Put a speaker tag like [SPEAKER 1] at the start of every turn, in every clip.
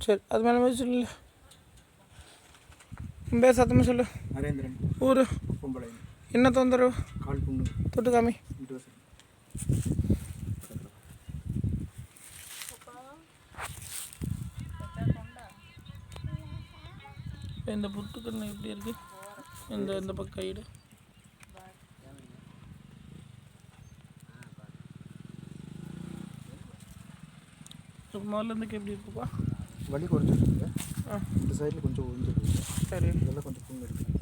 [SPEAKER 1] சரி, அது மேலே போய் சொல்லு. பேர் சத்தமாக சொல்லு.
[SPEAKER 2] நரேந்திரன்.
[SPEAKER 1] ஊர்?
[SPEAKER 2] பொம்பளை.
[SPEAKER 1] என்ன தொந்தரவு?
[SPEAKER 2] கால் புண்ணு.
[SPEAKER 1] தொட்டு காமி. இந்த புத்துக்கண்ணு எப்படி இருக்கு? இந்த பக்கம் கைடு முதல்ல இருந்துக்கு எப்படி இருக்குப்பா?
[SPEAKER 2] வலி குறைஞ்சிருக்கு. இந்த சைடில் கொஞ்சம் ஒழிஞ்சிருக்கு.
[SPEAKER 1] சரி,
[SPEAKER 2] இதெல்லாம் கொஞ்சம் புண்ணு இருக்குது.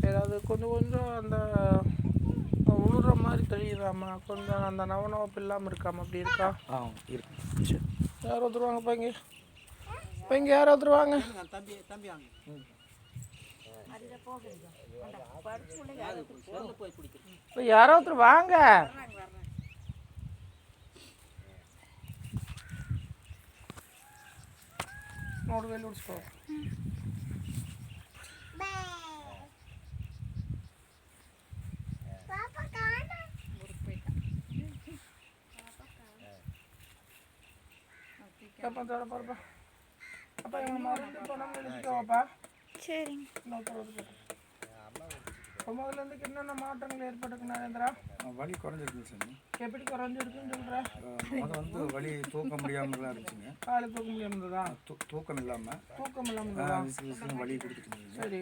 [SPEAKER 1] சரி, அது கொஞ்சம் அந்த உழுற மாதிரி தெரியுதாம்மா? கொஞ்சம் அந்த நவநவப்பு இல்லாமல் இருக்காமல் அப்படி இருக்கா?
[SPEAKER 2] இருக்கு.
[SPEAKER 1] சரி, யார் ஒருத்தருவாங்கப்பா இங்கே? இப்போ இங்கே யார் ஒருத்தருவாங்க? இப்போ யாரோ ஒருத்தர் வாங்க. ನೋಡು ವೇಲ್ ಉಡ್ಸ್ಕೋ. அப்பா எங்க மருந்து பணம் எடுத்துக்கோப்பா.
[SPEAKER 3] சரிங்க.
[SPEAKER 1] முதல்ல இருந்து என்னென்ன மாற்றங்கள் ஏற்பட்டுருக்கு நரேந்திரா?
[SPEAKER 2] வலி குறைஞ்சிருக்குங்க சார்.
[SPEAKER 1] எப்படி குறைஞ்சிருக்குன்னு சொல்கிற?
[SPEAKER 2] முதல்ல வலி தூக்க முடியாமல் தான் இருந்துச்சுங்க.
[SPEAKER 1] காலை தூக்க முடியாமல் இருந்ததா?
[SPEAKER 2] தூக்கம் இல்லாமல் வலி கொடுத்துட்டு.
[SPEAKER 1] சரி,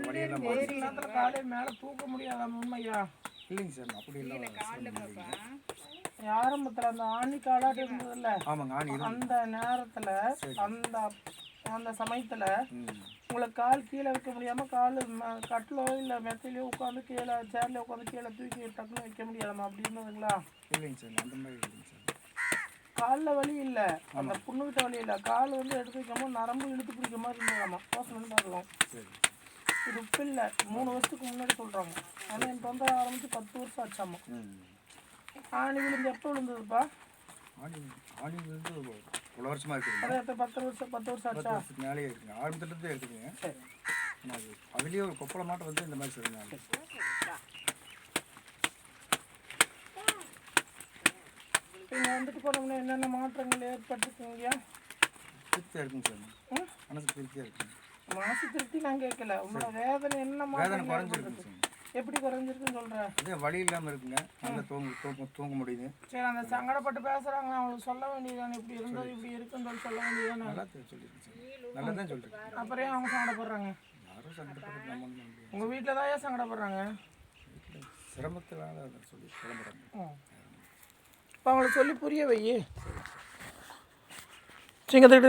[SPEAKER 1] வலியெல்லாம் நேரத்தில் காலையில் மேலே தூக்க முடியாதாம? உண்மையா?
[SPEAKER 2] இல்லைங்க சார், அப்படி இல்லை.
[SPEAKER 1] ஆரம்பத்தில் அந்த ஆணி காலாட்டு இருந்ததில்ல?
[SPEAKER 2] ஆமாங்க, ஆணி.
[SPEAKER 1] அந்த நேரத்தில் அந்த சமயத்தில் உங்களுக்கு கால் கீழே வைக்க முடியாமல் கால் கட்டிலோ இல்லை மெத்தையிலையோ உட்காந்து கீழே சேர்ல உட்காந்து கீழே தூக்கி டக்குன்னு வைக்க முடியாதாம்மா? அப்படி இருந்ததுங்களா?
[SPEAKER 2] இல்லைங்க சார், அந்த மாதிரி இல்லைங்க சார்.
[SPEAKER 1] காலில் வலி இல்லை, அந்த புண்ணுக்கிட்ட வலி இல்லை, கால் வந்து எடுத்து வைக்கும்போது நரம்பு இழுத்து பிடிக்க மாதிரி இருந்ததாம்மா? யோசனை பார்க்கலாம். இது இப்போ இல்லை, 3 வருஷத்துக்கு முன்னாடி சொல்கிறாங்க. ஆனால் என் தொந்தரவு ஆரம்பித்து 10 வருஷம் ஆச்சாம்மா. ஆணி விழுந்து எப்போ விழுந்ததுப்பா?
[SPEAKER 2] ஆணி விழுந்து பல வருஷமாக இருக்குதுங்க.
[SPEAKER 1] அதான் 10 வருஷம் ஆச்சா?
[SPEAKER 2] மேலேயே இருக்குங்க. ஆரம்பத்துலேருந்தே இருக்குதுங்க. சரி, அதுலேயே ஒரு கொப்பளை மாட்டம் வந்து இந்த மாதிரி சொல்லுங்க.
[SPEAKER 1] நீங்கள் வந்துட்டு போனோம்னா என்னென்ன மாற்றங்கள் ஏற்பட்டுருக்குங்கய்யா?
[SPEAKER 2] திருப்தியாக இருக்குங்க சார். மனசு திருப்தியாக இருக்குங்க.
[SPEAKER 1] மனசு திருப்தி நான் கேட்கல, உங்களோட வேதனை என்ன
[SPEAKER 2] வேதனை குறைஞ்சிருக்குங்க சார்.
[SPEAKER 1] எப்படி குறைஞ்சிருக்குன்னு சொல்கிறேன்?
[SPEAKER 2] அதே வலி இல்லாமல் இருக்குங்க. நல்லா தூங்க முடியுது.
[SPEAKER 1] சரி, அந்த சங்கடப்பட்டு பேசுகிறாங்க, அவங்களுக்கு சொல்ல வேண்டியதானே? இப்படி இருந்தது இப்படி இருக்குன்னு சொல்ல வேண்டியதானே?
[SPEAKER 2] நல்லா சொல்லியிருக்கேன் சார். நல்லா தான் சொல்லியிருக்கேன்.
[SPEAKER 1] அப்புறம் ஏன் அவங்க சங்கடப்படுறாங்க?
[SPEAKER 2] யாரும் சங்கடப்படுறாங்க.
[SPEAKER 1] உங்கள் வீட்டில் தான் ஏன் சங்கடப்படுறாங்க?
[SPEAKER 2] சிரமத்தினால சொல்லி கிளம்புறாங்க.
[SPEAKER 1] இப்போ அவங்களுக்கு சொல்லி புரிய வை. சிங்கத்துக்கிட்ட